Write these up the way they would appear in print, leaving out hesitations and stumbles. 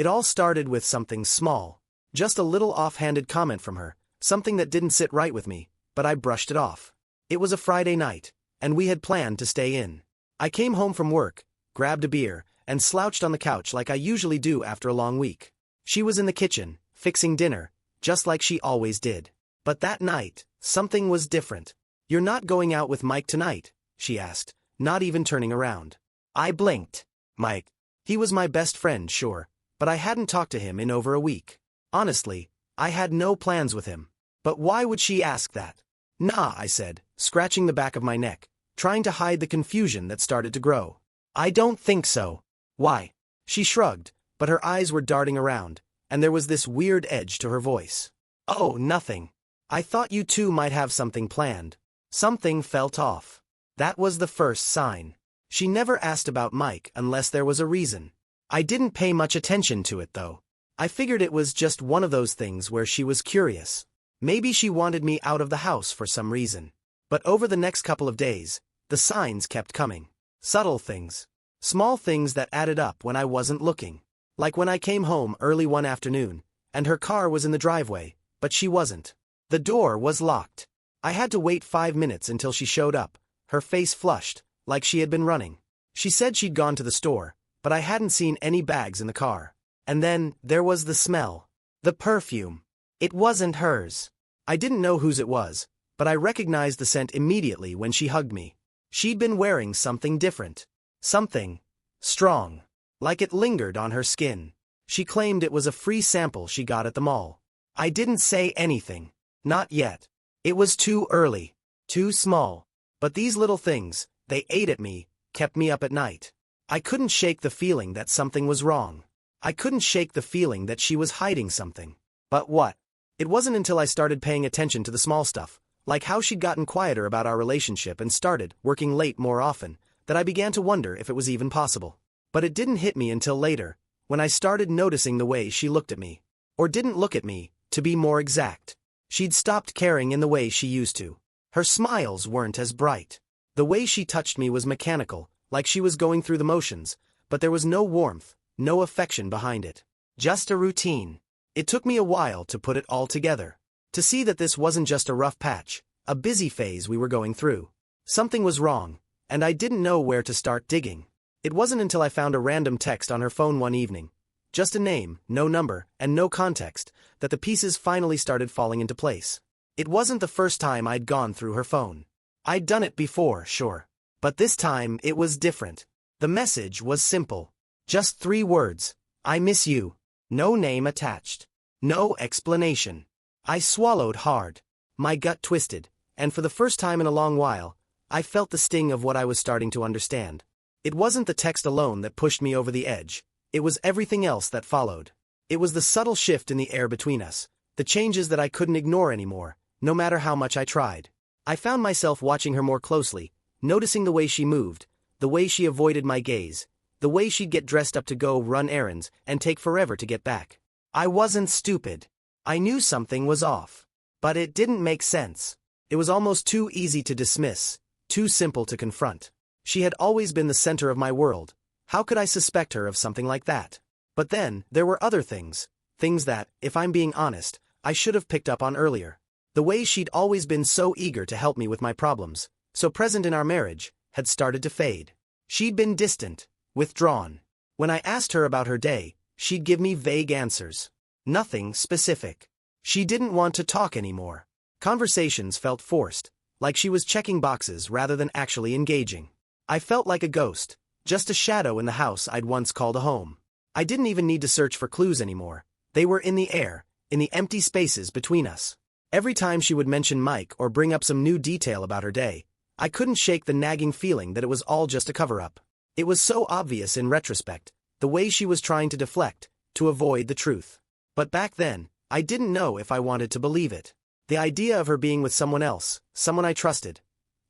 It all started with something small. Just a little offhanded comment from her, something that didn't sit right with me, but I brushed it off. It was a Friday night, and we had planned to stay in. I came home from work, grabbed a beer, and slouched on the couch like I usually do after a long week. She was in the kitchen, fixing dinner, just like she always did. But that night, something was different. "You're not going out with Mike tonight?" she asked, not even turning around. I blinked. Mike. He was my best friend, sure, but I hadn't talked to him in over a week. Honestly, I had no plans with him. But why would she ask that? "Nah," I said, scratching the back of my neck, trying to hide the confusion that started to grow. "I don't think so." "Why?" She shrugged, but her eyes were darting around, and there was this weird edge to her voice. "Oh, nothing. I thought you two might have something planned." Something felt off. That was the first sign. She never asked about Mike unless there was a reason. I didn't pay much attention to it though. I figured it was just one of those things where she was curious. Maybe she wanted me out of the house for some reason. But over the next couple of days, the signs kept coming. Subtle things. Small things that added up when I wasn't looking. Like when I came home early one afternoon, and her car was in the driveway, but she wasn't. The door was locked. I had to wait 5 minutes until she showed up, her face flushed, like she had been running. She said she'd gone to the store, but I hadn't seen any bags in the car. And then, there was the smell. The perfume. It wasn't hers. I didn't know whose it was, but I recognized the scent immediately when she hugged me. She'd been wearing something different. Something strong. Like it lingered on her skin. She claimed it was a free sample she got at the mall. I didn't say anything. Not yet. It was too early. Too small. But these little things, they ate at me, kept me up at night. I couldn't shake the feeling that something was wrong. I couldn't shake the feeling that she was hiding something. But what? It wasn't until I started paying attention to the small stuff, like how she'd gotten quieter about our relationship and started working late more often, that I began to wonder if it was even possible. But it didn't hit me until later, when I started noticing the way she looked at me. Or didn't look at me, to be more exact. She'd stopped caring in the way she used to. Her smiles weren't as bright. The way she touched me was mechanical, like she was going through the motions, but there was no warmth, no affection behind it. Just a routine. It took me a while to put it all together. To see that this wasn't just a rough patch, a busy phase we were going through. Something was wrong, and I didn't know where to start digging. It wasn't until I found a random text on her phone one evening, just a name, no number, and no context, that the pieces finally started falling into place. It wasn't the first time I'd gone through her phone. I'd done it before, sure. But this time it was different. The message was simple. Just 3 words. "I miss you." No name attached. No explanation. I swallowed hard. My gut twisted, and for the first time in a long while, I felt the sting of what I was starting to understand. It wasn't the text alone that pushed me over the edge. It was everything else that followed. It was the subtle shift in the air between us, the changes that I couldn't ignore anymore, no matter how much I tried. I found myself watching her more closely, noticing the way she moved, the way she avoided my gaze, the way she'd get dressed up to go run errands and take forever to get back. I wasn't stupid. I knew something was off. But it didn't make sense. It was almost too easy to dismiss, too simple to confront. She had always been the center of my world. How could I suspect her of something like that? But then, there were other things. Things that, if I'm being honest, I should have picked up on earlier. The way she'd always been so eager to help me with my problems, so present in our marriage, had started to fade. She'd been distant, withdrawn. When I asked her about her day, she'd give me vague answers. Nothing specific. She didn't want to talk anymore. Conversations felt forced, like she was checking boxes rather than actually engaging. I felt like a ghost, just a shadow in the house I'd once called a home. I didn't even need to search for clues anymore. They were in the air, in the empty spaces between us. Every time she would mention Mike or bring up some new detail about her day, I couldn't shake the nagging feeling that it was all just a cover-up. It was so obvious in retrospect, the way she was trying to deflect, to avoid the truth. But back then, I didn't know if I wanted to believe it. The idea of her being with someone else, someone I trusted.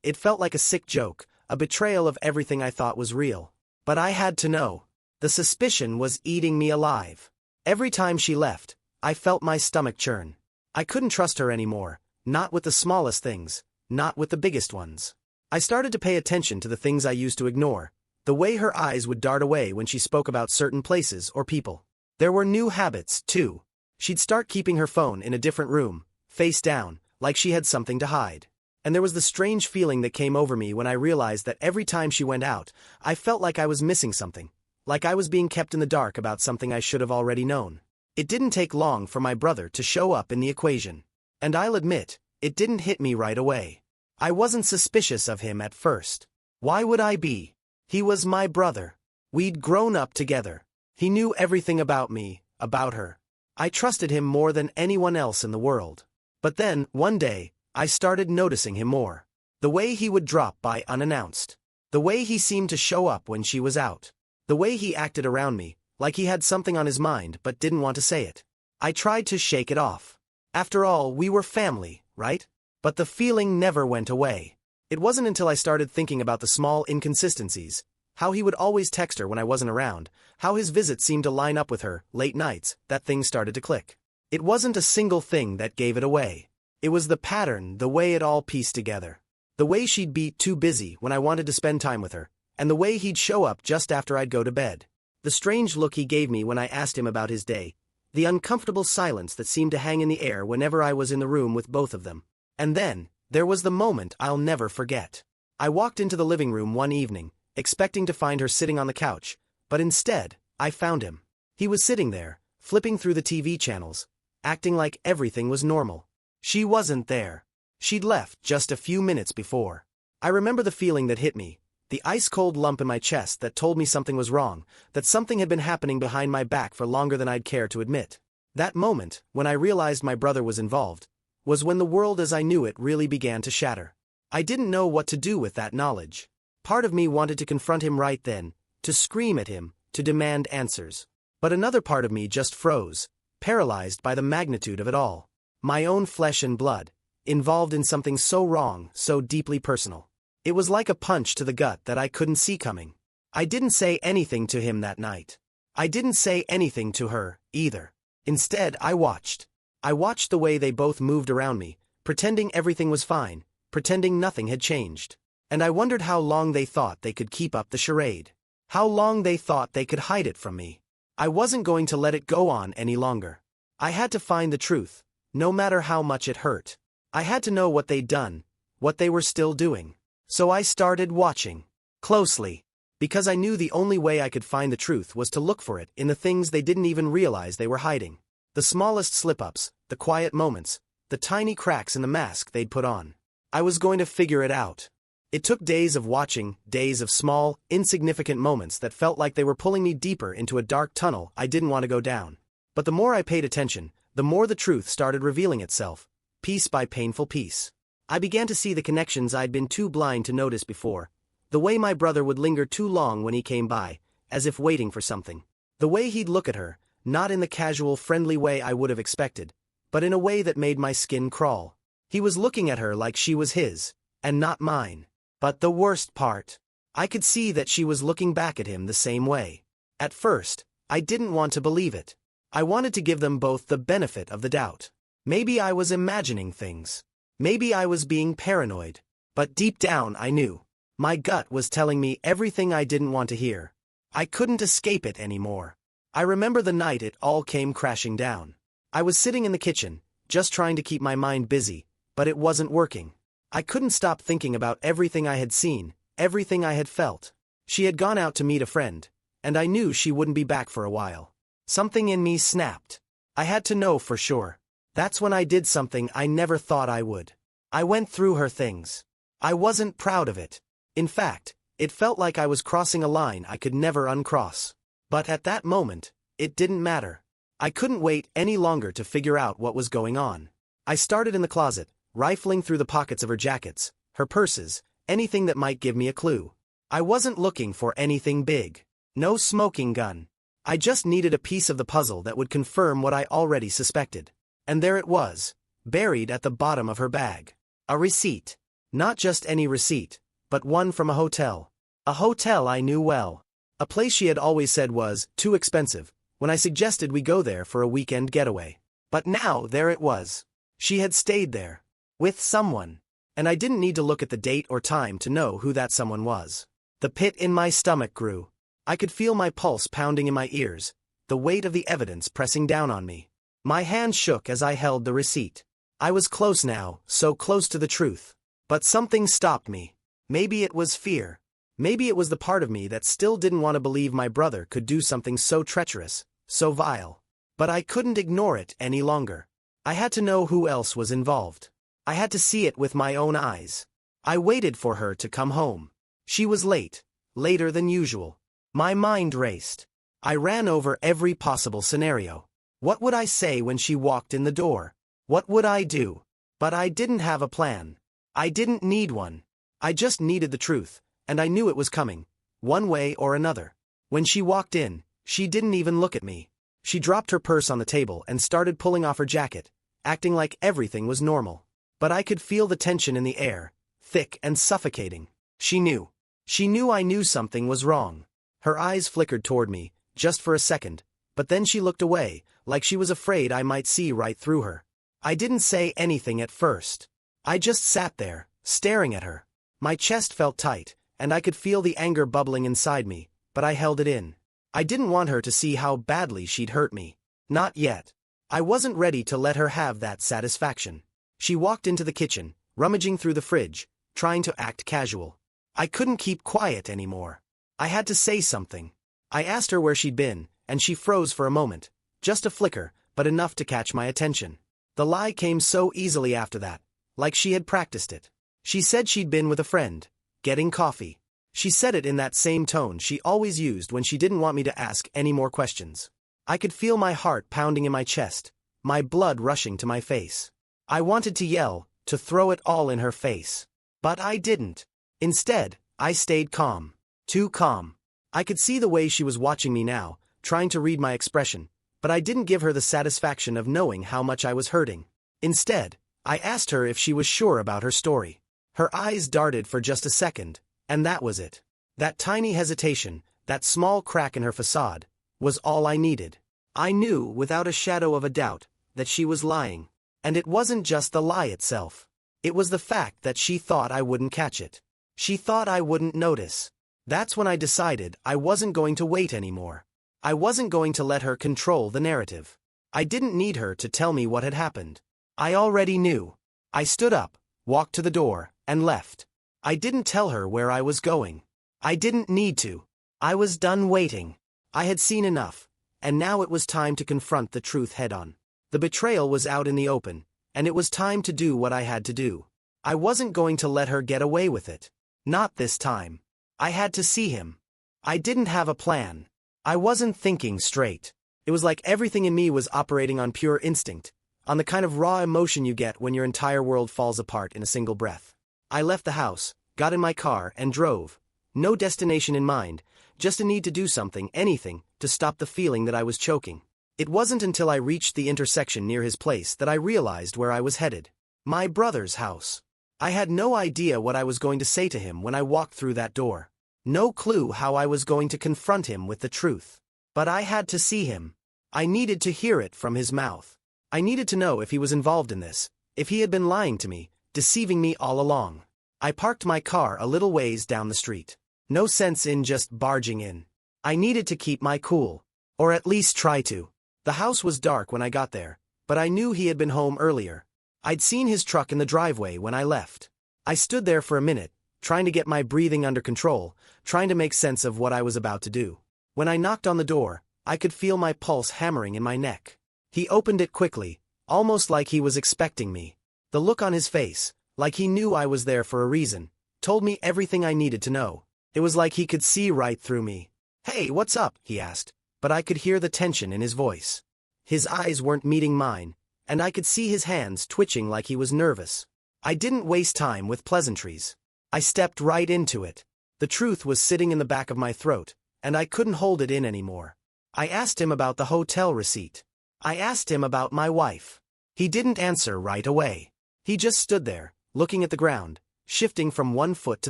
It felt like a sick joke, a betrayal of everything I thought was real. But I had to know. The suspicion was eating me alive. Every time she left, I felt my stomach churn. I couldn't trust her anymore, not with the smallest things, not with the biggest ones. I started to pay attention to the things I used to ignore, the way her eyes would dart away when she spoke about certain places or people. There were new habits, too. She'd start keeping her phone in a different room, face down, like she had something to hide. And there was the strange feeling that came over me when I realized that every time she went out, I felt like I was missing something, like I was being kept in the dark about something I should have already known. It didn't take long for my brother to show up in the equation. And I'll admit, it didn't hit me right away. I wasn't suspicious of him at first. Why would I be? He was my brother. We'd grown up together. He knew everything about me, about her. I trusted him more than anyone else in the world. But then, one day, I started noticing him more. The way he would drop by unannounced. The way he seemed to show up when she was out. The way he acted around me, like he had something on his mind but didn't want to say it. I tried to shake it off. After all, we were family, right? But the feeling never went away. It wasn't until I started thinking about the small inconsistencies, how he would always text her when I wasn't around, how his visits seemed to line up with her, late nights, that things started to click. It wasn't a single thing that gave it away. It was the pattern, the way it all pieced together. The way she'd be too busy when I wanted to spend time with her, and the way he'd show up just after I'd go to bed. The strange look he gave me when I asked him about his day. The uncomfortable silence that seemed to hang in the air whenever I was in the room with both of them. And then, there was the moment I'll never forget. I walked into the living room one evening, expecting to find her sitting on the couch, but instead, I found him. He was sitting there, flipping through the TV channels, acting like everything was normal. She wasn't there. She'd left just a few minutes before. I remember the feeling that hit me, the ice-cold lump in my chest that told me something was wrong, that something had been happening behind my back for longer than I'd care to admit. That moment, when I realized my brother was involved, was when the world as I knew it really began to shatter. I didn't know what to do with that knowledge. Part of me wanted to confront him right then, to scream at him, to demand answers. But another part of me just froze, paralyzed by the magnitude of it all. My own flesh and blood, involved in something so wrong, so deeply personal. It was like a punch to the gut that I couldn't see coming. I didn't say anything to him that night. I didn't say anything to her, either. Instead, I watched. I watched the way they both moved around me, pretending everything was fine, pretending nothing had changed. And I wondered how long they thought they could keep up the charade. How long they thought they could hide it from me. I wasn't going to let it go on any longer. I had to find the truth, no matter how much it hurt. I had to know what they'd done, what they were still doing. So I started watching. Closely. Because I knew the only way I could find the truth was to look for it in the things they didn't even realize they were hiding. The smallest slip-ups, the quiet moments, the tiny cracks in the mask they'd put on. I was going to figure it out. It took days of watching, days of small, insignificant moments that felt like they were pulling me deeper into a dark tunnel I didn't want to go down. But the more I paid attention, the more the truth started revealing itself, piece by painful piece. I began to see the connections I'd been too blind to notice before. The way my brother would linger too long when he came by, as if waiting for something. The way he'd look at her, not in the casual, friendly way I would have expected, but in a way that made my skin crawl. He was looking at her like she was his, and not mine. But the worst part, I could see that she was looking back at him the same way. At first, I didn't want to believe it. I wanted to give them both the benefit of the doubt. Maybe I was imagining things. Maybe I was being paranoid. But deep down I knew. My gut was telling me everything I didn't want to hear. I couldn't escape it anymore. I remember the night it all came crashing down. I was sitting in the kitchen, just trying to keep my mind busy, but it wasn't working. I couldn't stop thinking about everything I had seen, everything I had felt. She had gone out to meet a friend, and I knew she wouldn't be back for a while. Something in me snapped. I had to know for sure. That's when I did something I never thought I would. I went through her things. I wasn't proud of it. In fact, it felt like I was crossing a line I could never uncross. But at that moment, it didn't matter. I couldn't wait any longer to figure out what was going on. I started in the closet, rifling through the pockets of her jackets, her purses, anything that might give me a clue. I wasn't looking for anything big. No smoking gun. I just needed a piece of the puzzle that would confirm what I already suspected. And there it was, buried at the bottom of her bag. A receipt. Not just any receipt, but one from a hotel. A hotel I knew well. A place she had always said was too expensive, when I suggested we go there for a weekend getaway. But now there it was. She had stayed there. With someone. And I didn't need to look at the date or time to know who that someone was. The pit in my stomach grew. I could feel my pulse pounding in my ears, the weight of the evidence pressing down on me. My hand shook as I held the receipt. I was close now, so close to the truth. But something stopped me. Maybe it was fear. Maybe it was the part of me that still didn't want to believe my brother could do something so treacherous, so vile. But I couldn't ignore it any longer. I had to know who else was involved. I had to see it with my own eyes. I waited for her to come home. She was late, later than usual. My mind raced. I ran over every possible scenario. What would I say when she walked in the door? What would I do? But I didn't have a plan. I didn't need one. I just needed the truth, and I knew it was coming, one way or another. When she walked in, she didn't even look at me. She dropped her purse on the table and started pulling off her jacket, acting like everything was normal. But I could feel the tension in the air, thick and suffocating. She knew. She knew I knew something was wrong. Her eyes flickered toward me, just for a second, but then she looked away, like she was afraid I might see right through her. I didn't say anything at first. I just sat there, staring at her. My chest felt tight, and I could feel the anger bubbling inside me, but I held it in. I didn't want her to see how badly she'd hurt me. Not yet. I wasn't ready to let her have that satisfaction. She walked into the kitchen, rummaging through the fridge, trying to act casual. I couldn't keep quiet anymore. I had to say something. I asked her where she'd been, and she froze for a moment. Just a flicker, but enough to catch my attention. The lie came so easily after that, like she had practiced it. She said she'd been with a friend, getting coffee. She said it in that same tone she always used when she didn't want me to ask any more questions. I could feel my heart pounding in my chest, my blood rushing to my face. I wanted to yell, to throw it all in her face. But I didn't. Instead, I stayed calm. Too calm. I could see the way she was watching me now, trying to read my expression, but I didn't give her the satisfaction of knowing how much I was hurting. Instead, I asked her if she was sure about her story. Her eyes darted for just a second, and that was it. That tiny hesitation, that small crack in her facade, was all I needed. I knew, without a shadow of a doubt, that she was lying. And it wasn't just the lie itself. It was the fact that she thought I wouldn't catch it. She thought I wouldn't notice. That's when I decided I wasn't going to wait anymore. I wasn't going to let her control the narrative. I didn't need her to tell me what had happened. I already knew. I stood up, walked to the door, and left. I didn't tell her where I was going. I didn't need to. I was done waiting. I had seen enough, and now it was time to confront the truth head-on. The betrayal was out in the open, and it was time to do what I had to do. I wasn't going to let her get away with it. Not this time. I had to see him. I didn't have a plan. I wasn't thinking straight. It was like everything in me was operating on pure instinct, on the kind of raw emotion you get when your entire world falls apart in a single breath. I left the house, got in my car, and drove. No destination in mind, just a need to do something, anything, to stop the feeling that I was choking. It wasn't until I reached the intersection near his place that I realized where I was headed. My brother's house. I had no idea what I was going to say to him when I walked through that door. No clue how I was going to confront him with the truth. But I had to see him. I needed to hear it from his mouth. I needed to know if he was involved in this, if he had been lying to me, deceiving me all along. I parked my car a little ways down the street. No sense in just barging in. I needed to keep my cool. Or at least try to. The house was dark when I got there, but I knew he had been home earlier. I'd seen his truck in the driveway when I left. I stood there for a minute, trying to get my breathing under control, trying to make sense of what I was about to do. When I knocked on the door, I could feel my pulse hammering in my neck. He opened it quickly, almost like he was expecting me. The look on his face, like he knew I was there for a reason, told me everything I needed to know. It was like he could see right through me. "Hey, what's up?" he asked, but I could hear the tension in his voice. His eyes weren't meeting mine, and I could see his hands twitching like he was nervous. I didn't waste time with pleasantries. I stepped right into it. The truth was sitting in the back of my throat, and I couldn't hold it in anymore. I asked him about the hotel receipt. I asked him about my wife. He didn't answer right away. He just stood there, looking at the ground, shifting from one foot to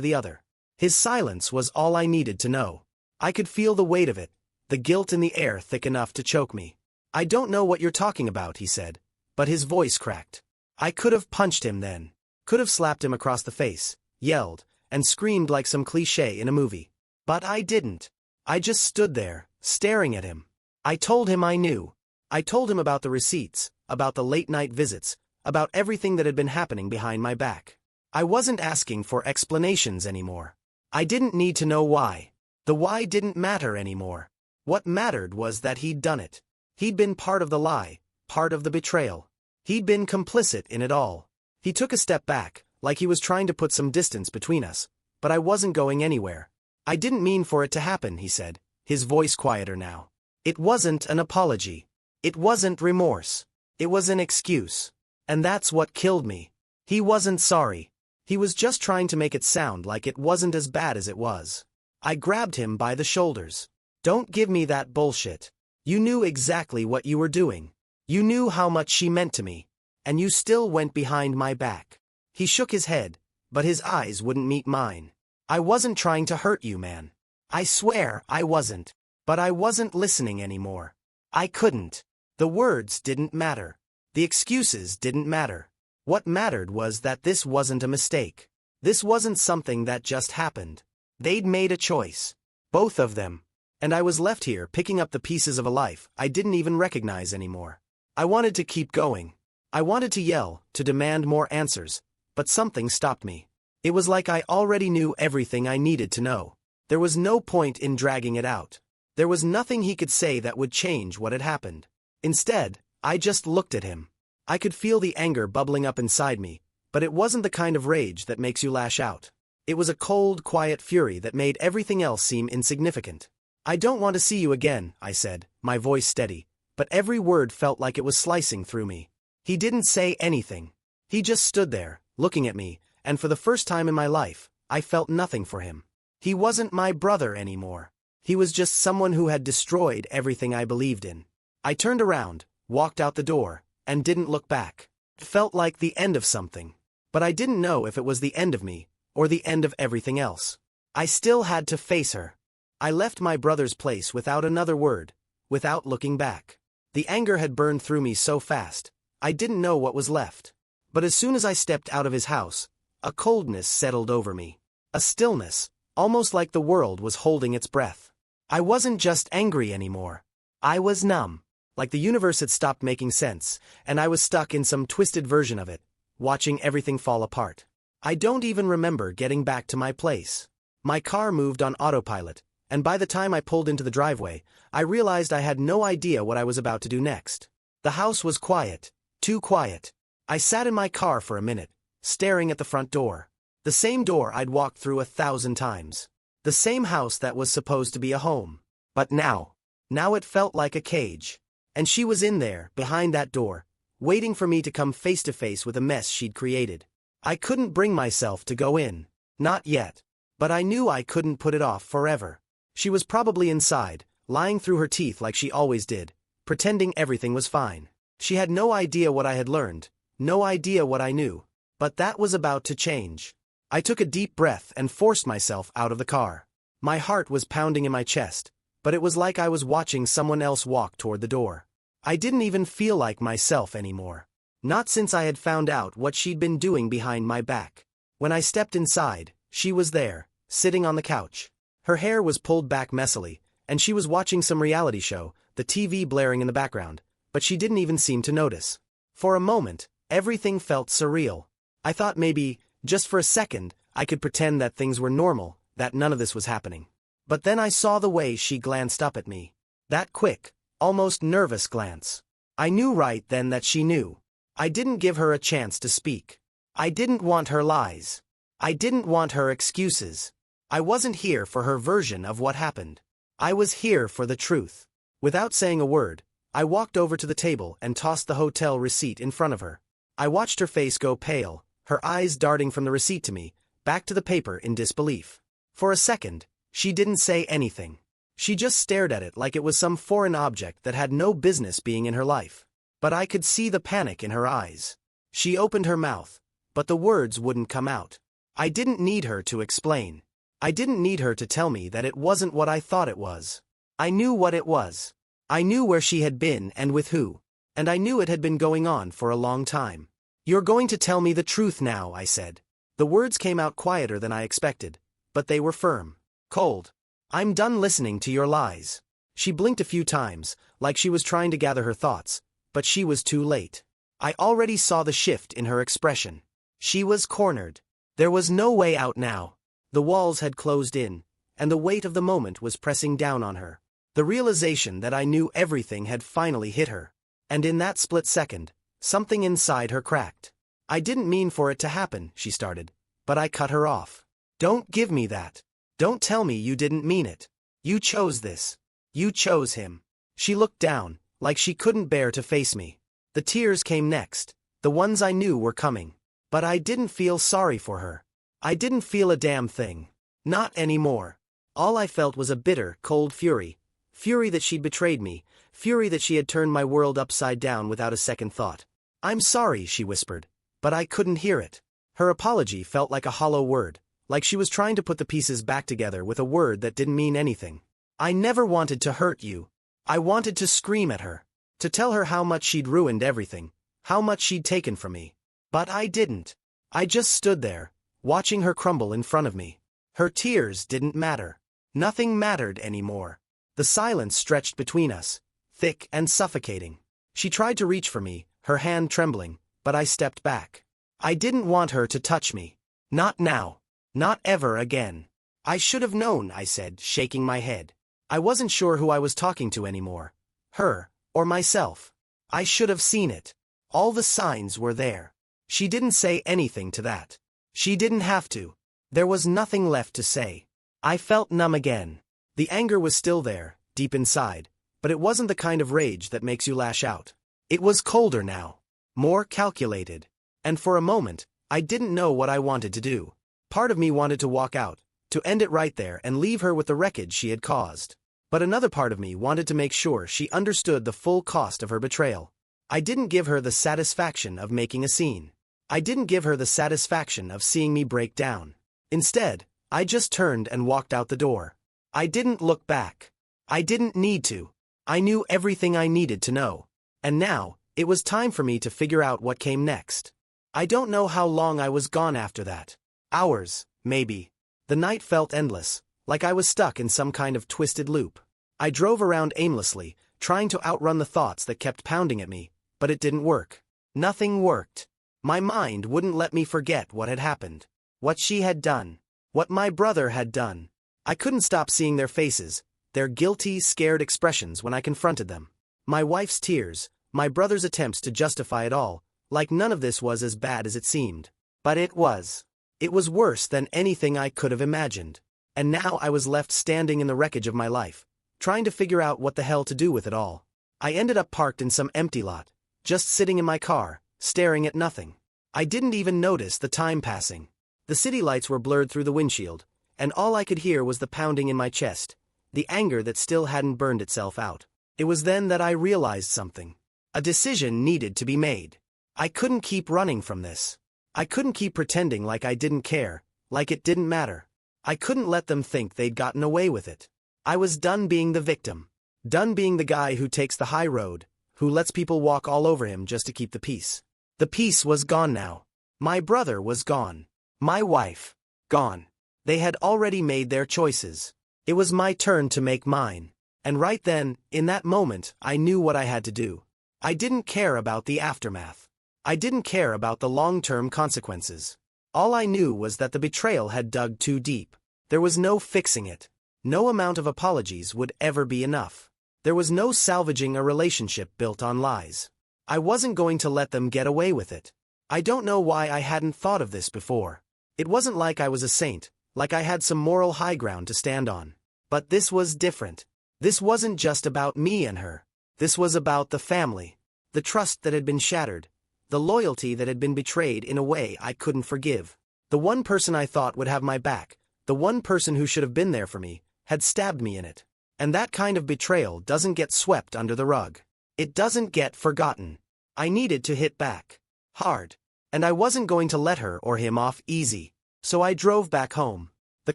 the other. His silence was all I needed to know. I could feel the weight of it, the guilt in the air thick enough to choke me. "I don't know what you're talking about," he said, but his voice cracked. I could have punched him then. Could have slapped him across the face, yelled, and screamed like some cliché in a movie. But I didn't. I just stood there, staring at him. I told him I knew. I told him about the receipts, about the late-night visits, about everything that had been happening behind my back. I wasn't asking for explanations anymore. I didn't need to know why. The why didn't matter anymore. What mattered was that he'd done it. He'd been part of the lie, part of the betrayal. He'd been complicit in it all. He took a step back, like he was trying to put some distance between us, but I wasn't going anywhere. I didn't mean for it to happen, he said, his voice quieter now. It wasn't an apology. It wasn't remorse. It was an excuse. And that's what killed me. He wasn't sorry. He was just trying to make it sound like it wasn't as bad as it was. I grabbed him by the shoulders. Don't give me that bullshit. You knew exactly what you were doing. You knew how much she meant to me. And you still went behind my back. He shook his head, but his eyes wouldn't meet mine. I wasn't trying to hurt you, man. I swear I wasn't. But I wasn't listening anymore. I couldn't. The words didn't matter. The excuses didn't matter. What mattered was that this wasn't a mistake. This wasn't something that just happened. They'd made a choice. Both of them. And I was left here picking up the pieces of a life I didn't even recognize anymore. I wanted to keep going. I wanted to yell, to demand more answers, but something stopped me. It was like I already knew everything I needed to know. There was no point in dragging it out. There was nothing he could say that would change what had happened. Instead, I just looked at him. I could feel the anger bubbling up inside me, but it wasn't the kind of rage that makes you lash out. It was a cold, quiet fury that made everything else seem insignificant. I don't want to see you again, I said, my voice steady, but every word felt like it was slicing through me. He didn't say anything. He just stood there, looking at me, and for the first time in my life, I felt nothing for him. He wasn't my brother anymore. He was just someone who had destroyed everything I believed in. I turned around, walked out the door, and didn't look back. It felt like the end of something. But I didn't know if it was the end of me, or the end of everything else. I still had to face her. I left my brother's place without another word, without looking back. The anger had burned through me so fast, I didn't know what was left. But as soon as I stepped out of his house, a coldness settled over me. A stillness, almost like the world was holding its breath. I wasn't just angry anymore. I was numb. Like the universe had stopped making sense, and I was stuck in some twisted version of it, watching everything fall apart. I don't even remember getting back to my place. My car moved on autopilot, and by the time I pulled into the driveway, I realized I had no idea what I was about to do next. The house was quiet, too quiet. I sat in my car for a minute, staring at the front door. The same door I'd walked through 1,000 times. The same house that was supposed to be a home. But now it felt like a cage. And she was in there, behind that door, waiting for me to come face to face with a mess she'd created. I couldn't bring myself to go in. Not yet. But I knew I couldn't put it off forever. She was probably inside, lying through her teeth like she always did, pretending everything was fine. She had no idea what I had learned, no idea what I knew. But that was about to change. I took a deep breath and forced myself out of the car. My heart was pounding in my chest, but it was like I was watching someone else walk toward the door. I didn't even feel like myself anymore. Not since I had found out what she'd been doing behind my back. When I stepped inside, she was there, sitting on the couch. Her hair was pulled back messily, and she was watching some reality show, the TV blaring in the background, but she didn't even seem to notice. For a moment, everything felt surreal. I thought maybe, just for a second, I could pretend that things were normal, that none of this was happening. But then I saw the way she glanced up at me. That quick, almost nervous glance. I knew right then that she knew. I didn't give her a chance to speak. I didn't want her lies. I didn't want her excuses. I wasn't here for her version of what happened. I was here for the truth. Without saying a word, I walked over to the table and tossed the hotel receipt in front of her. I watched her face go pale, her eyes darting from the receipt to me, back to the paper in disbelief. For a second, she didn't say anything. She just stared at it like it was some foreign object that had no business being in her life. But I could see the panic in her eyes. She opened her mouth, but the words wouldn't come out. I didn't need her to explain. I didn't need her to tell me that it wasn't what I thought it was. I knew what it was. I knew where she had been and with who. And I knew it had been going on for a long time. "You're going to tell me the truth now," I said. The words came out quieter than I expected, but they were firm. Cold. "I'm done listening to your lies." She blinked a few times, like she was trying to gather her thoughts, but she was too late. I already saw the shift in her expression. She was cornered. There was no way out now. The walls had closed in, and the weight of the moment was pressing down on her. The realization that I knew everything had finally hit her. And in that split second, something inside her cracked. I didn't mean for it to happen, she started, but I cut her off. Don't give me that. Don't tell me you didn't mean it. You chose this. You chose him. She looked down, like she couldn't bear to face me. The tears came next, the ones I knew were coming. But I didn't feel sorry for her. I didn't feel a damn thing. Not anymore. All I felt was a bitter, cold fury. Fury that she'd betrayed me, fury that she had turned my world upside down without a second thought. I'm sorry, she whispered, but I couldn't hear it. Her apology felt like a hollow word, like she was trying to put the pieces back together with a word that didn't mean anything. I never wanted to hurt you. I wanted to scream at her, to tell her how much she'd ruined everything, how much she'd taken from me. But I didn't. I just stood there, watching her crumble in front of me. Her tears didn't matter. Nothing mattered anymore. The silence stretched between us, thick and suffocating. She tried to reach for me, her hand trembling, but I stepped back. I didn't want her to touch me. Not now. Not ever again. I should have known, I said, shaking my head. I wasn't sure who I was talking to anymore. Her, or myself. I should have seen it. All the signs were there. She didn't say anything to that. She didn't have to. There was nothing left to say. I felt numb again. The anger was still there, deep inside, but it wasn't the kind of rage that makes you lash out. It was colder now. More calculated. And for a moment, I didn't know what I wanted to do. Part of me wanted to walk out, to end it right there and leave her with the wreckage she had caused. But another part of me wanted to make sure she understood the full cost of her betrayal. I didn't give her the satisfaction of making a scene. I didn't give her the satisfaction of seeing me break down. Instead, I just turned and walked out the door. I didn't look back. I didn't need to. I knew everything I needed to know. And now, it was time for me to figure out what came next. I don't know how long I was gone after that. Hours, maybe. The night felt endless, like I was stuck in some kind of twisted loop. I drove around aimlessly, trying to outrun the thoughts that kept pounding at me, but it didn't work. Nothing worked. My mind wouldn't let me forget what had happened. What she had done. What my brother had done. I couldn't stop seeing their faces, their guilty, scared expressions when I confronted them. My wife's tears, my brother's attempts to justify it all, like none of this was as bad as it seemed. But it was. It was worse than anything I could have imagined. And now I was left standing in the wreckage of my life, trying to figure out what the hell to do with it all. I ended up parked in some empty lot, just sitting in my car, staring at nothing. I didn't even notice the time passing. The city lights were blurred through the windshield, and all I could hear was the pounding in my chest, the anger that still hadn't burned itself out. It was then that I realized something. A decision needed to be made. I couldn't keep running from this. I couldn't keep pretending like I didn't care, like it didn't matter. I couldn't let them think they'd gotten away with it. I was done being the victim. Done being the guy who takes the high road, who lets people walk all over him just to keep the peace. The peace was gone now. My brother was gone. My wife. Gone. They had already made their choices. It was my turn to make mine. And right then, in that moment, I knew what I had to do. I didn't care about the aftermath. I didn't care about the long-term consequences. All I knew was that the betrayal had dug too deep. There was no fixing it. No amount of apologies would ever be enough. There was no salvaging a relationship built on lies. I wasn't going to let them get away with it. I don't know why I hadn't thought of this before. It wasn't like I was a saint, like I had some moral high ground to stand on. But this was different. This wasn't just about me and her. This was about the family. The trust that had been shattered. The loyalty that had been betrayed in a way I couldn't forgive. The one person I thought would have my back, the one person who should have been there for me, had stabbed me in it. And that kind of betrayal doesn't get swept under the rug. It doesn't get forgotten. I needed to hit back. Hard. And I wasn't going to let her or him off easy. So I drove back home. The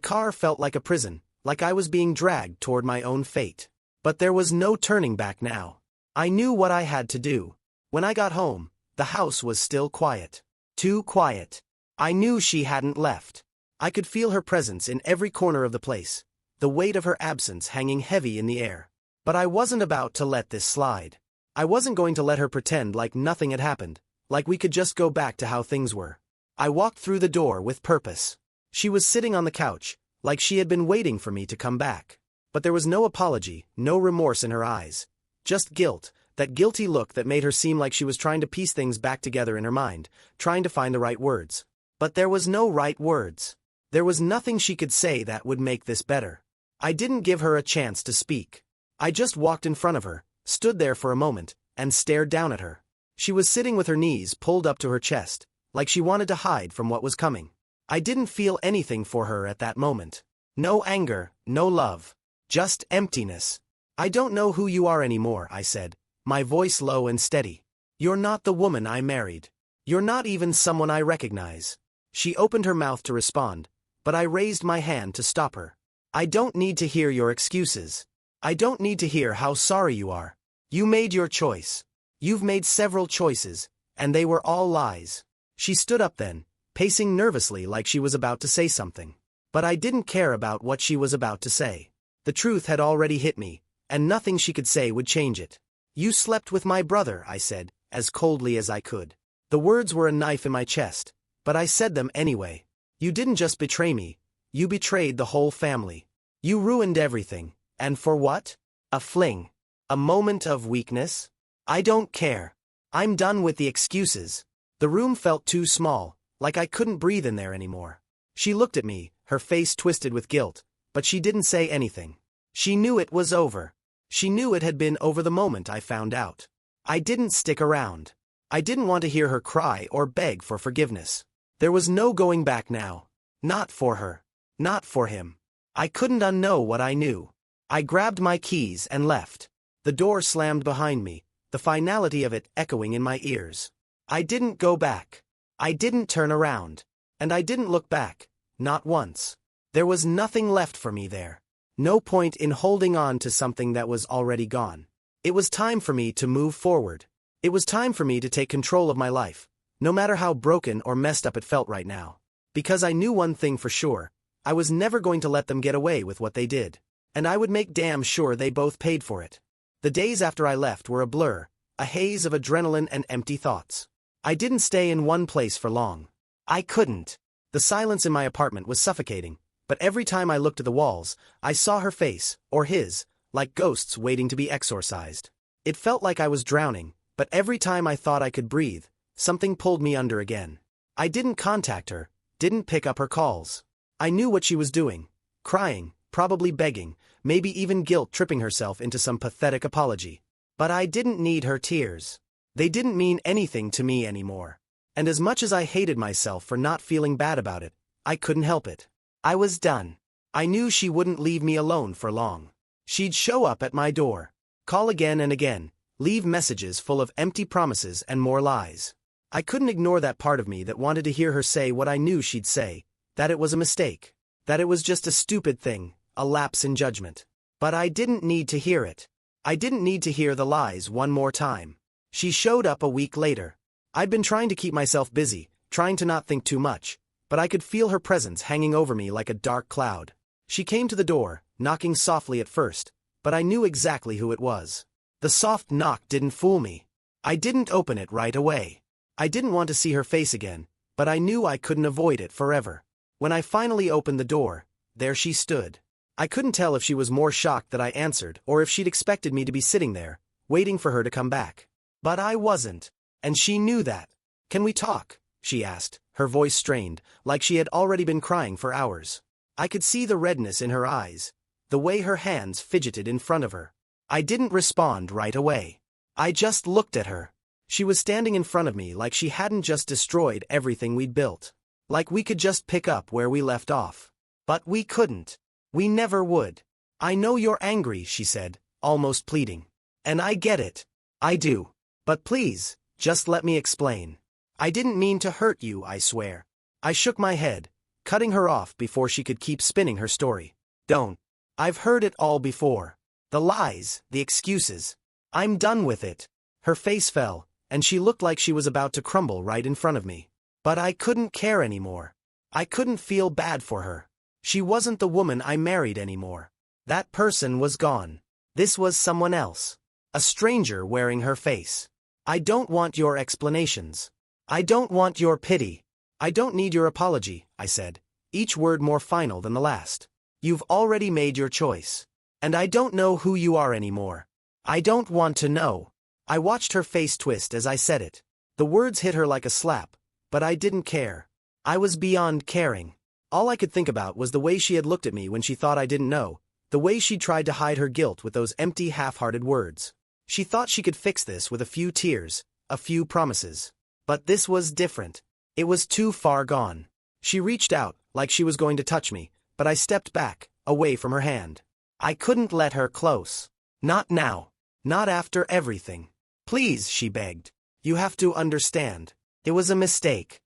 car felt like a prison, like I was being dragged toward my own fate. But there was no turning back now. I knew what I had to do. When I got home, the house was still quiet. Too quiet. I knew she hadn't left. I could feel her presence in every corner of the place, the weight of her absence hanging heavy in the air. But I wasn't about to let this slide. I wasn't going to let her pretend like nothing had happened, like we could just go back to how things were. I walked through the door with purpose. She was sitting on the couch, like she had been waiting for me to come back. But there was no apology, no remorse in her eyes. Just guilt, that guilty look that made her seem like she was trying to piece things back together in her mind, trying to find the right words. But there was no right words. There was nothing she could say that would make this better. I didn't give her a chance to speak. I just walked in front of her, stood there for a moment, and stared down at her. She was sitting with her knees pulled up to her chest, like she wanted to hide from what was coming. I didn't feel anything for her at that moment. No anger, no love. Just emptiness. I don't know who you are anymore, I said, my voice low and steady. You're not the woman I married. You're not even someone I recognize. She opened her mouth to respond, but I raised my hand to stop her. I don't need to hear your excuses. I don't need to hear how sorry you are. You made your choice. You've made several choices, and they were all lies. She stood up then, pacing nervously like she was about to say something. But I didn't care about what she was about to say. The truth had already hit me, and nothing she could say would change it. You slept with my brother, I said, as coldly as I could. The words were a knife in my chest, but I said them anyway. You didn't just betray me, you betrayed the whole family. You ruined everything, and for what? A fling. A moment of weakness? I don't care. I'm done with the excuses. The room felt too small, like I couldn't breathe in there anymore. She looked at me, her face twisted with guilt, but she didn't say anything. She knew it was over. She knew it had been over the moment I found out. I didn't stick around. I didn't want to hear her cry or beg for forgiveness. There was no going back now. Not for her. Not for him. I couldn't unknow what I knew. I grabbed my keys and left. The door slammed behind me, the finality of it echoing in my ears. I didn't go back. I didn't turn around. And I didn't look back. Not once. There was nothing left for me there. No point in holding on to something that was already gone. It was time for me to move forward. It was time for me to take control of my life, no matter how broken or messed up it felt right now. Because I knew one thing for sure, I was never going to let them get away with what they did. And I would make damn sure they both paid for it. The days after I left were a blur, a haze of adrenaline and empty thoughts. I didn't stay in one place for long. I couldn't. The silence in my apartment was suffocating, but every time I looked at the walls, I saw her face, or his, like ghosts waiting to be exorcised. It felt like I was drowning, but every time I thought I could breathe, something pulled me under again. I didn't contact her, didn't pick up her calls. I knew what she was doing. Crying, probably begging, maybe even guilt-tripping herself into some pathetic apology. But I didn't need her tears. They didn't mean anything to me anymore. And as much as I hated myself for not feeling bad about it, I couldn't help it. I was done. I knew she wouldn't leave me alone for long. She'd show up at my door, call again and again, leave messages full of empty promises and more lies. I couldn't ignore that part of me that wanted to hear her say what I knew she'd say, that it was a mistake, that it was just a stupid thing, a lapse in judgment. But I didn't need to hear it. I didn't need to hear the lies one more time. She showed up a week later. I'd been trying to keep myself busy, trying to not think too much, but I could feel her presence hanging over me like a dark cloud. She came to the door, knocking softly at first, but I knew exactly who it was. The soft knock didn't fool me. I didn't open it right away. I didn't want to see her face again, but I knew I couldn't avoid it forever. When I finally opened the door, there she stood. I couldn't tell if she was more shocked that I answered or if she'd expected me to be sitting there, waiting for her to come back. But I wasn't, and she knew that. "Can we talk?" she asked, her voice strained, like she had already been crying for hours. I could see the redness in her eyes, the way her hands fidgeted in front of her. I didn't respond right away. I just looked at her. She was standing in front of me like she hadn't just destroyed everything we'd built. Like we could just pick up where we left off. But we couldn't. We never would. "I know you're angry," she said, almost pleading. "And I get it. I do. But please, just let me explain. I didn't mean to hurt you, I swear." I shook my head, cutting her off before she could keep spinning her story. "Don't. I've heard it all before. The lies, the excuses. I'm done with it." Her face fell, and she looked like she was about to crumble right in front of me. But I couldn't care anymore. I couldn't feel bad for her. She wasn't the woman I married anymore. That person was gone. This was someone else. A stranger wearing her face. I don't want your explanations. I don't want your pity. I don't need your apology, I said, each word more final than the last. You've already made your choice. And I don't know who you are anymore. I don't want to know. I watched her face twist as I said it. The words hit her like a slap, but I didn't care. I was beyond caring. All I could think about was the way she had looked at me when she thought I didn't know, the way she'd tried to hide her guilt with those empty, half-hearted words. She thought she could fix this with a few tears, a few promises. But this was different. It was too far gone. She reached out, like she was going to touch me, but I stepped back, away from her hand. I couldn't let her close. Not now. Not after everything. Please, she begged. You have to understand. It was a mistake.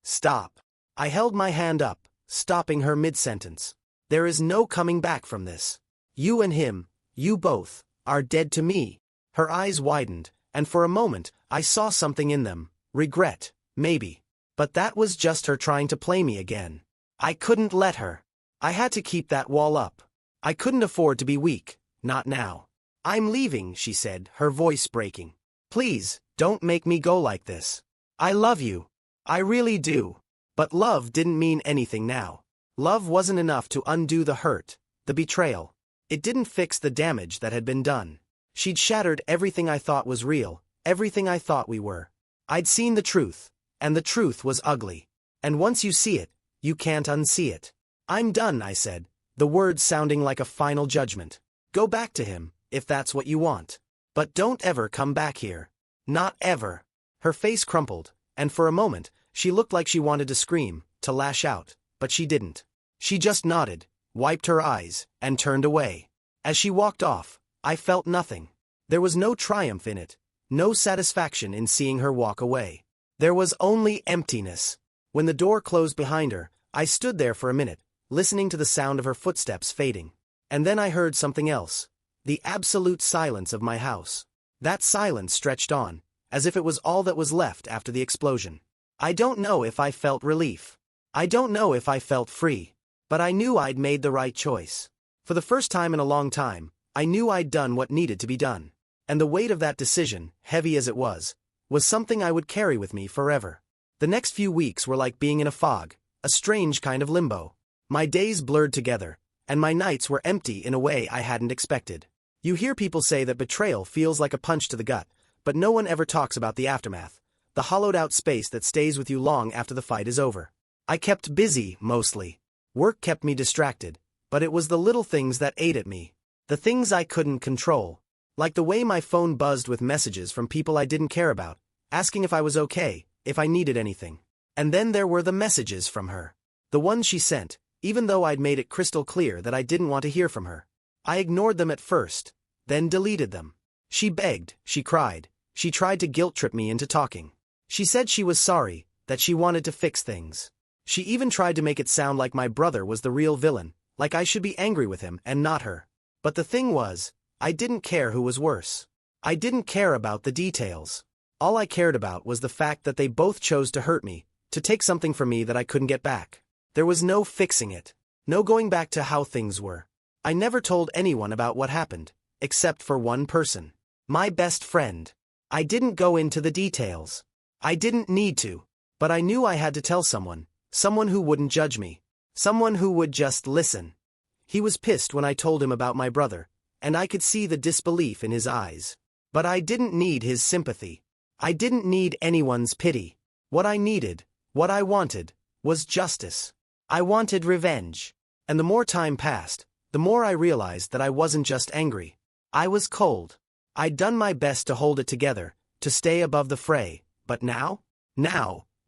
Stop. I held my hand up, stopping her mid-sentence. There is no coming back from this. You and him, you both, are dead to me. Her eyes widened, and for a moment, I saw something in them. Regret, maybe. But that was just her trying to play me again. I couldn't let her. I had to keep that wall up. I couldn't afford to be weak, not now. I'm leaving, she said, her voice breaking. Please, don't make me go like this. I love you. I really do. But love didn't mean anything now. Love wasn't enough to undo the hurt, the betrayal. It didn't fix the damage that had been done. She'd shattered everything I thought was real, everything I thought we were. I'd seen the truth, and the truth was ugly. And once you see it, you can't unsee it. I'm done, I said, the words sounding like a final judgment. Go back to him, if that's what you want. But don't ever come back here. Not ever. Her face crumpled, and for a moment, she looked like she wanted to scream, to lash out, but she didn't. She just nodded, wiped her eyes, and turned away. As she walked off, I felt nothing. There was no triumph in it, no satisfaction in seeing her walk away. There was only emptiness. When the door closed behind her, I stood there for a minute, listening to the sound of her footsteps fading. And then I heard something else. The absolute silence of my house. That silence stretched on, as if it was all that was left after the explosion. I don't know if I felt relief. I don't know if I felt free. But I knew I'd made the right choice. For the first time in a long time, I knew I'd done what needed to be done. And the weight of that decision, heavy as it was something I would carry with me forever. The next few weeks were like being in a fog, a strange kind of limbo. My days blurred together, and my nights were empty in a way I hadn't expected. You hear people say that betrayal feels like a punch to the gut, but no one ever talks about the aftermath, the hollowed-out space that stays with you long after the fight is over. I kept busy, mostly. Work kept me distracted, but it was the little things that ate at me. The things I couldn't control. Like the way my phone buzzed with messages from people I didn't care about, asking if I was okay, if I needed anything. And then there were the messages from her. The ones she sent, even though I'd made it crystal clear that I didn't want to hear from her. I ignored them at first, then deleted them. She begged, she cried, she tried to guilt-trip me into talking. She said she was sorry, that she wanted to fix things. She even tried to make it sound like my brother was the real villain, like I should be angry with him and not her. But the thing was, I didn't care who was worse. I didn't care about the details. All I cared about was the fact that they both chose to hurt me, to take something from me that I couldn't get back. There was no fixing it. No going back to how things were. I never told anyone about what happened, except for one person. My best friend. I didn't go into the details. I didn't need to. But I knew I had to tell someone who wouldn't judge me. Someone who would just listen. He was pissed when I told him about my brother, and I could see the disbelief in his eyes. But I didn't need his sympathy. I didn't need anyone's pity. What I needed, what I wanted, was justice. I wanted revenge. And the more time passed, the more I realized that I wasn't just angry. I was cold. I'd done my best to hold it together, to stay above the fray, but now,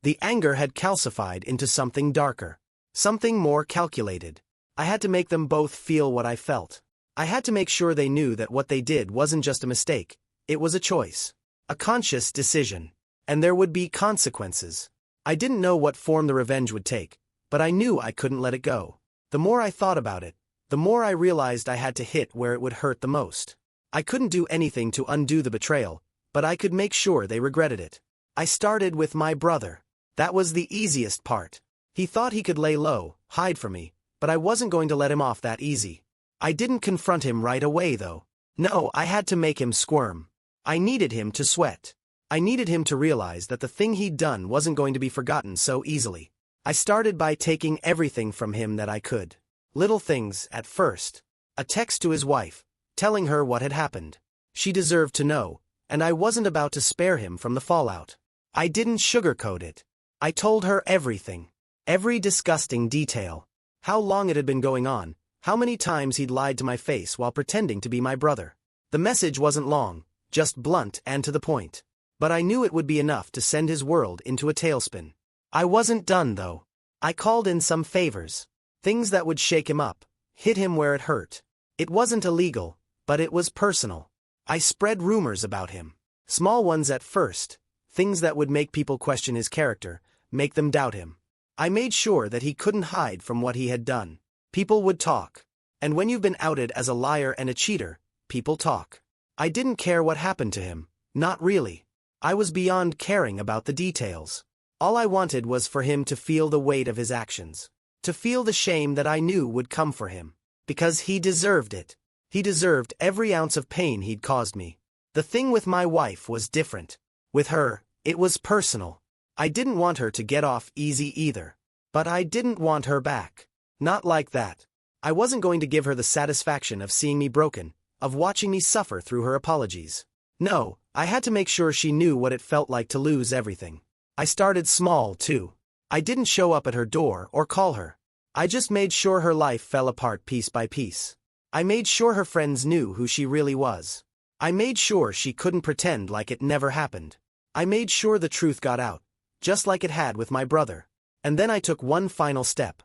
the anger had calcified into something darker. Something more calculated. I had to make them both feel what I felt. I had to make sure they knew that what they did wasn't just a mistake, it was a choice. A conscious decision. And there would be consequences. I didn't know what form the revenge would take, but I knew I couldn't let it go. The more I thought about it, the more I realized I had to hit where it would hurt the most. I couldn't do anything to undo the betrayal, but I could make sure they regretted it. I started with my brother. That was the easiest part. He thought he could lay low, hide from me, but I wasn't going to let him off that easy. I didn't confront him right away though. No, I had to make him squirm. I needed him to sweat. I needed him to realize that the thing he'd done wasn't going to be forgotten so easily. I started by taking everything from him that I could. Little things, at first. A text to his wife, telling her what had happened. She deserved to know, and I wasn't about to spare him from the fallout. I didn't sugarcoat it. I told her everything. Every disgusting detail. How long it had been going on, how many times he'd lied to my face while pretending to be my brother. The message wasn't long, just blunt and to the point. But I knew it would be enough to send his world into a tailspin. I wasn't done though. I called in some favors. Things that would shake him up, hit him where it hurt. It wasn't illegal, but it was personal. I spread rumors about him. Small ones at first, things that would make people question his character, make them doubt him. I made sure that he couldn't hide from what he had done. People would talk. And when you've been outed as a liar and a cheater, people talk. I didn't care what happened to him, not really. I was beyond caring about the details. All I wanted was for him to feel the weight of his actions. To feel the shame that I knew would come for him. Because he deserved it. He deserved every ounce of pain he'd caused me. The thing with my wife was different. With her, it was personal. I didn't want her to get off easy either. But I didn't want her back. Not like that. I wasn't going to give her the satisfaction of seeing me broken, of watching me suffer through her apologies. No, I had to make sure she knew what it felt like to lose everything. I started small, too. I didn't show up at her door or call her. I just made sure her life fell apart piece by piece. I made sure her friends knew who she really was. I made sure she couldn't pretend like it never happened. I made sure the truth got out, just like it had with my brother. And then I took one final step.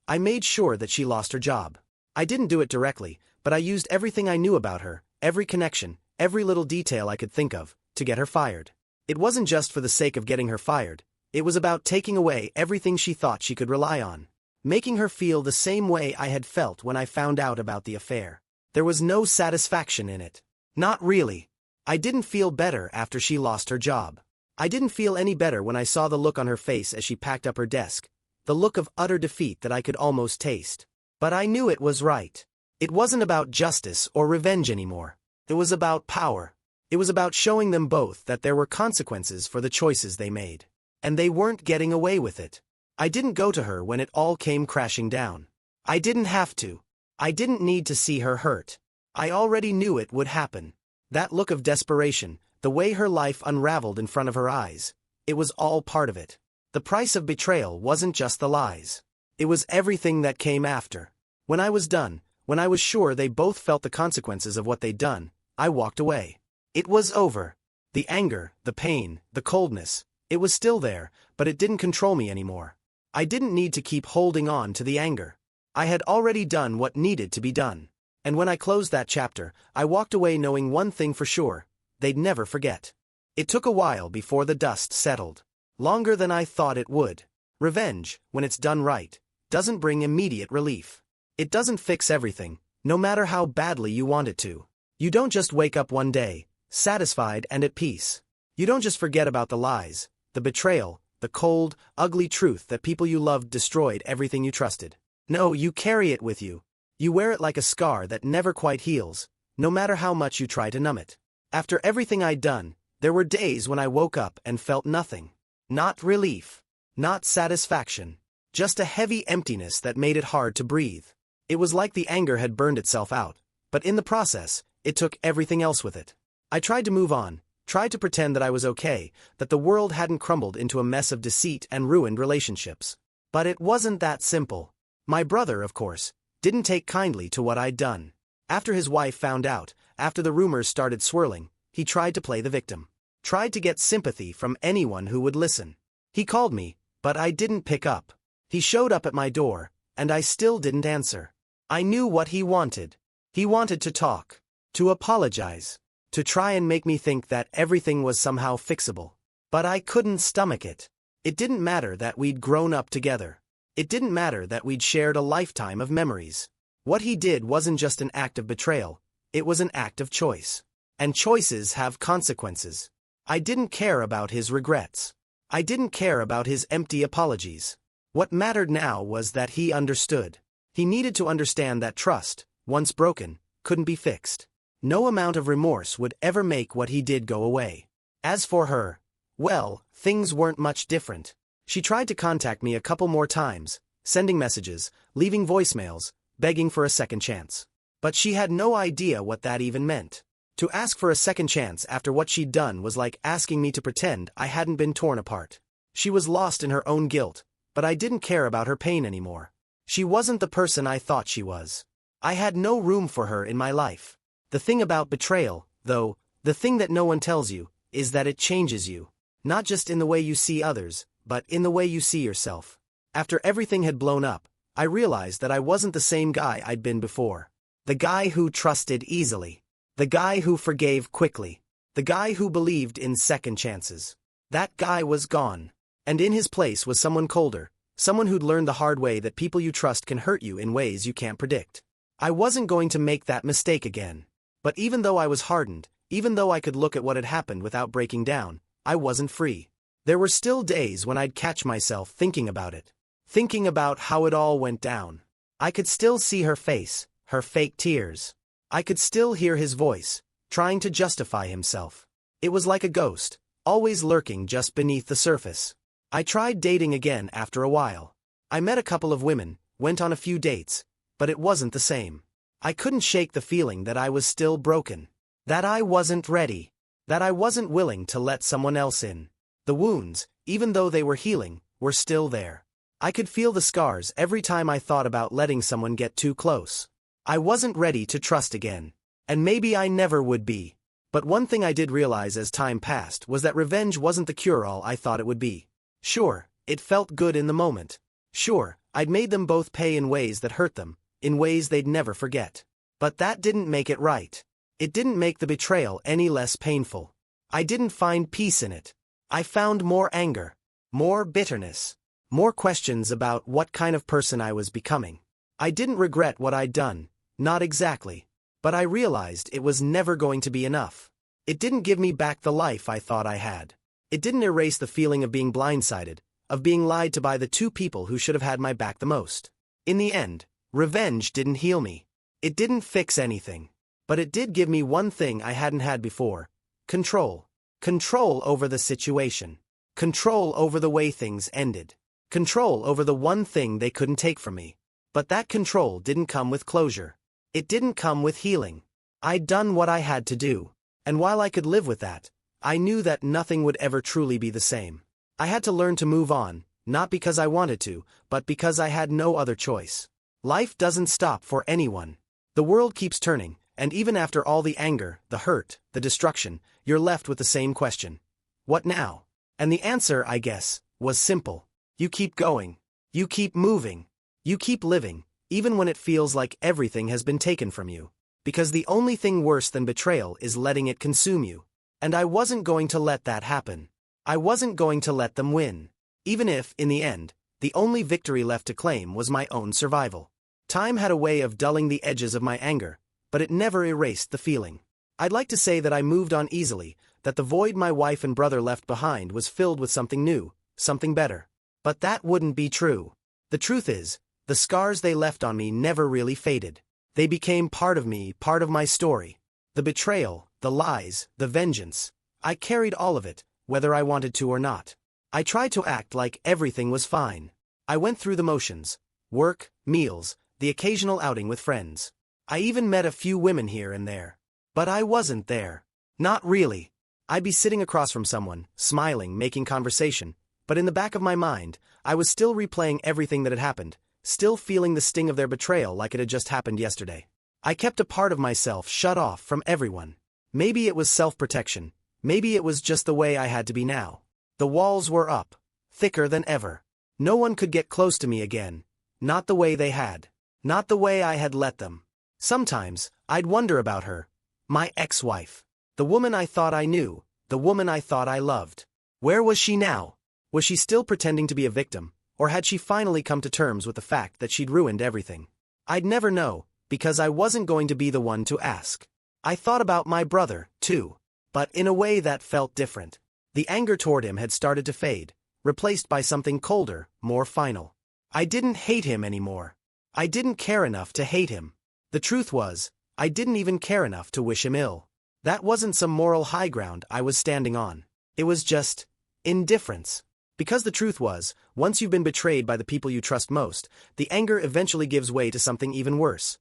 I made sure that she lost her job. I didn't do it directly, but I used everything I knew about her, every connection, every little detail I could think of, to get her fired. It wasn't just for the sake of getting her fired. It was about taking away everything she thought she could rely on. Making her feel the same way I had felt when I found out about the affair. There was no satisfaction in it. Not really. I didn't feel better after she lost her job. I didn't feel any better when I saw the look on her face as she packed up her desk. The look of utter defeat that I could almost taste. But I knew it was right. It wasn't about justice or revenge anymore. It was about power. It was about showing them both that there were consequences for the choices they made. And they weren't getting away with it. I didn't go to her when it all came crashing down. I didn't have to. I didn't need to see her hurt. I already knew it would happen. That look of desperation, the way her life unraveled in front of her eyes, it was all part of it. The price of betrayal wasn't just the lies. It was everything that came after. When I was done, when I was sure they both felt the consequences of what they'd done, I walked away. It was over. The anger, the pain, the coldness, it was still there, but it didn't control me anymore. I didn't need to keep holding on to the anger. I had already done what needed to be done. And when I closed that chapter, I walked away knowing one thing for sure: they'd never forget. It took a while before the dust settled. Longer than I thought it would. Revenge, when it's done right, doesn't bring immediate relief. It doesn't fix everything, no matter how badly you want it to. You don't just wake up one day, satisfied and at peace. You don't just forget about the lies, the betrayal, the cold, ugly truth that people you loved destroyed everything you trusted. No, you carry it with you. You wear it like a scar that never quite heals, no matter how much you try to numb it. After everything I'd done, there were days when I woke up and felt nothing. Not relief. Not satisfaction. Just a heavy emptiness that made it hard to breathe. It was like the anger had burned itself out, but in the process, it took everything else with it. I tried to move on, tried to pretend that I was okay, that the world hadn't crumbled into a mess of deceit and ruined relationships. But it wasn't that simple. My brother, of course, didn't take kindly to what I'd done. After his wife found out, after the rumors started swirling, he tried to play the victim. Tried to get sympathy from anyone who would listen. He called me, but I didn't pick up. He showed up at my door, and I still didn't answer. I knew what he wanted. He wanted to talk, to apologize, to try and make me think that everything was somehow fixable. But I couldn't stomach it. It didn't matter that we'd grown up together. It didn't matter that we'd shared a lifetime of memories. What he did wasn't just an act of betrayal, it was an act of choice. And choices have consequences. I didn't care about his regrets. I didn't care about his empty apologies. What mattered now was that he understood. He needed to understand that trust, once broken, couldn't be fixed. No amount of remorse would ever make what he did go away. As for her, well, things weren't much different. She tried to contact me a couple more times, sending messages, leaving voicemails, begging for a second chance. But she had no idea what that even meant. To ask for a second chance after what she'd done was like asking me to pretend I hadn't been torn apart. She was lost in her own guilt, but I didn't care about her pain anymore. She wasn't the person I thought she was. I had no room for her in my life. The thing about betrayal, though, the thing that no one tells you, is that it changes you. Not just in the way you see others, but in the way you see yourself. After everything had blown up, I realized that I wasn't the same guy I'd been before. The guy who trusted easily. The guy who forgave quickly. The guy who believed in second chances. That guy was gone. And in his place was someone colder, someone who'd learned the hard way that people you trust can hurt you in ways you can't predict. I wasn't going to make that mistake again. But even though I was hardened, even though I could look at what had happened without breaking down, I wasn't free. There were still days when I'd catch myself thinking about it. Thinking about how it all went down. I could still see her face, her fake tears. I could still hear his voice, trying to justify himself. It was like a ghost, always lurking just beneath the surface. I tried dating again after a while. I met a couple of women, went on a few dates, but it wasn't the same. I couldn't shake the feeling that I was still broken. That I wasn't ready. That I wasn't willing to let someone else in. The wounds, even though they were healing, were still there. I could feel the scars every time I thought about letting someone get too close. I wasn't ready to trust again. And maybe I never would be. But one thing I did realize as time passed was that revenge wasn't the cure-all I thought it would be. Sure, it felt good in the moment. Sure, I'd made them both pay in ways that hurt them, in ways they'd never forget. But that didn't make it right. It didn't make the betrayal any less painful. I didn't find peace in it. I found more anger, more bitterness, more questions about what kind of person I was becoming. I didn't regret what I'd done, not exactly. But I realized it was never going to be enough. It didn't give me back the life I thought I had. It didn't erase the feeling of being blindsided, of being lied to by the two people who should have had my back the most. In the end, revenge didn't heal me. It didn't fix anything. But it did give me one thing I hadn't had before: control. Control over the situation. Control over the way things ended. Control over the one thing they couldn't take from me. But that control didn't come with closure. It didn't come with healing. I'd done what I had to do. And while I could live with that, I knew that nothing would ever truly be the same. I had to learn to move on, not because I wanted to, but because I had no other choice. Life doesn't stop for anyone. The world keeps turning, and even after all the anger, the hurt, the destruction, you're left with the same question. What now? And the answer, I guess, was simple. You keep going. You keep moving. You keep living, even when it feels like everything has been taken from you. Because the only thing worse than betrayal is letting it consume you. And I wasn't going to let that happen. I wasn't going to let them win. Even if, in the end, the only victory left to claim was my own survival. Time had a way of dulling the edges of my anger, but it never erased the feeling. I'd like to say that I moved on easily, that the void my wife and brother left behind was filled with something new, something better. But that wouldn't be true. The truth is, the scars they left on me never really faded. They became part of me, part of my story. The betrayal, the lies, the vengeance. I carried all of it, whether I wanted to or not. I tried to act like everything was fine. I went through the motions. Work, meals, the occasional outing with friends. I even met a few women here and there. But I wasn't there. Not really. I'd be sitting across from someone, smiling, making conversation, but in the back of my mind, I was still replaying everything that had happened, still feeling the sting of their betrayal like it had just happened yesterday. I kept a part of myself shut off from everyone. Maybe it was self-protection. Maybe it was just the way I had to be now. The walls were up, thicker than ever. No one could get close to me again. Not the way they had. Not the way I had let them. Sometimes, I'd wonder about her. My ex-wife. The woman I thought I knew. The woman I thought I loved. Where was she now? Was she still pretending to be a victim, or had she finally come to terms with the fact that she'd ruined everything? I'd never know, because I wasn't going to be the one to ask. I thought about my brother, too. But in a way that felt different. The anger toward him had started to fade, replaced by something colder, more final. I didn't hate him anymore. I didn't care enough to hate him. The truth was, I didn't even care enough to wish him ill. That wasn't some moral high ground I was standing on. It was just indifference. Because the truth was, once you've been betrayed by the people you trust most, the anger eventually gives way to something even worse.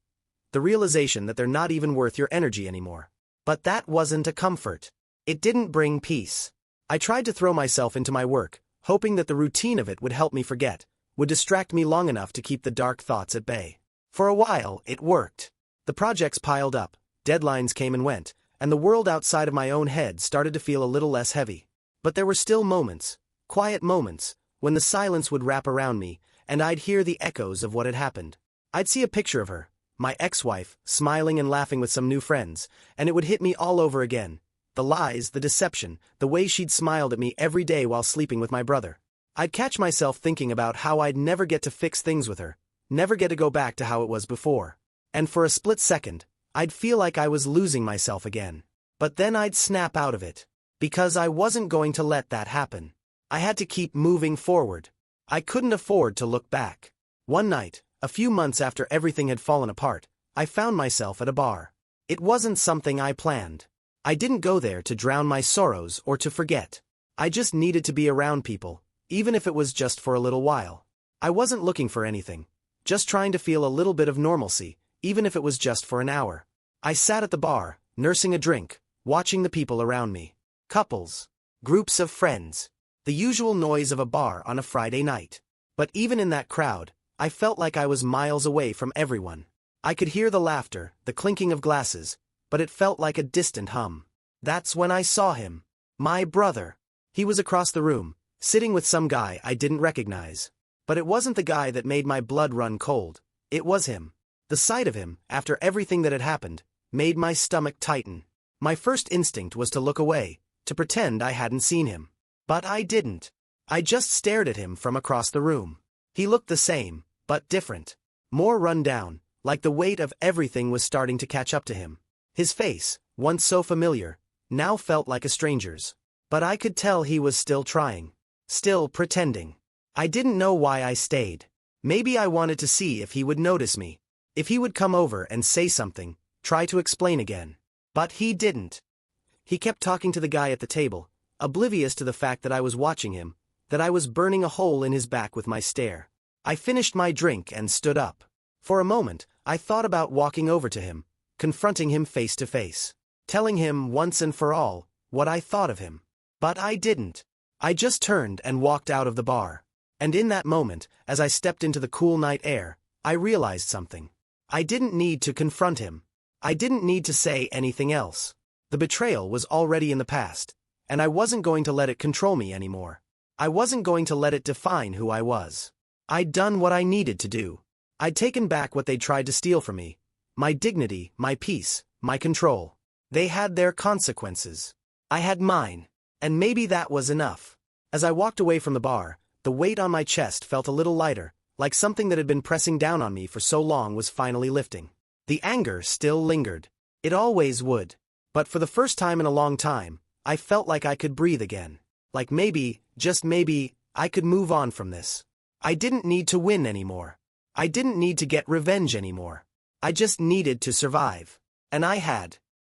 The realization that they're not even worth your energy anymore. But that wasn't a comfort. It didn't bring peace. I tried to throw myself into my work, hoping that the routine of it would help me forget, would distract me long enough to keep the dark thoughts at bay. For a while, it worked. The projects piled up, deadlines came and went, and the world outside of my own head started to feel a little less heavy. But there were still moments, quiet moments, when the silence would wrap around me, and I'd hear the echoes of what had happened. I'd see a picture of her, my ex-wife, smiling and laughing with some new friends, and it would hit me all over again. The lies, the deception, the way she'd smiled at me every day while sleeping with my brother. I'd catch myself thinking about how I'd never get to fix things with her, never get to go back to how it was before. And for a split second, I'd feel like I was losing myself again. But then I'd snap out of it. Because I wasn't going to let that happen. I had to keep moving forward. I couldn't afford to look back. One night, a few months after everything had fallen apart, I found myself at a bar. It wasn't something I planned. I didn't go there to drown my sorrows or to forget. I just needed to be around people, even if it was just for a little while. I wasn't looking for anything, just trying to feel a little bit of normalcy, even if it was just for an hour. I sat at the bar, nursing a drink, watching the people around me. Couples, groups of friends, the usual noise of a bar on a Friday night. But even in that crowd, I felt like I was miles away from everyone. I could hear the laughter, the clinking of glasses, but it felt like a distant hum. That's when I saw him. My brother. He was across the room, sitting with some guy I didn't recognize. But it wasn't the guy that made my blood run cold. It was him. The sight of him, after everything that had happened, made my stomach tighten. My first instinct was to look away, to pretend I hadn't seen him. But I didn't. I just stared at him from across the room. He looked the same, but different. More run down, like the weight of everything was starting to catch up to him. His face, once so familiar, now felt like a stranger's. But I could tell he was still trying. Still pretending. I didn't know why I stayed. Maybe I wanted to see if he would notice me. If he would come over and say something, try to explain again. But he didn't. He kept talking to the guy at the table, oblivious to the fact that I was watching him, that I was burning a hole in his back with my stare. I finished my drink and stood up. For a moment, I thought about walking over to him, confronting him face to face, telling him once and for all what I thought of him. But I didn't. I just turned and walked out of the bar. And in that moment, as I stepped into the cool night air, I realized something. I didn't need to confront him. I didn't need to say anything else. The betrayal was already in the past, and I wasn't going to let it control me anymore. I wasn't going to let it define who I was. I'd done what I needed to do. I'd taken back what they'd tried to steal from me. My dignity, my peace, my control. They had their consequences. I had mine. And maybe that was enough. As I walked away from the bar, the weight on my chest felt a little lighter, like something that had been pressing down on me for so long was finally lifting. The anger still lingered. It always would. But for the first time in a long time, I felt like I could breathe again. Like maybe, just maybe, I could move on from this. I didn't need to win anymore. I didn't need to get revenge anymore. I just needed to survive. And I had.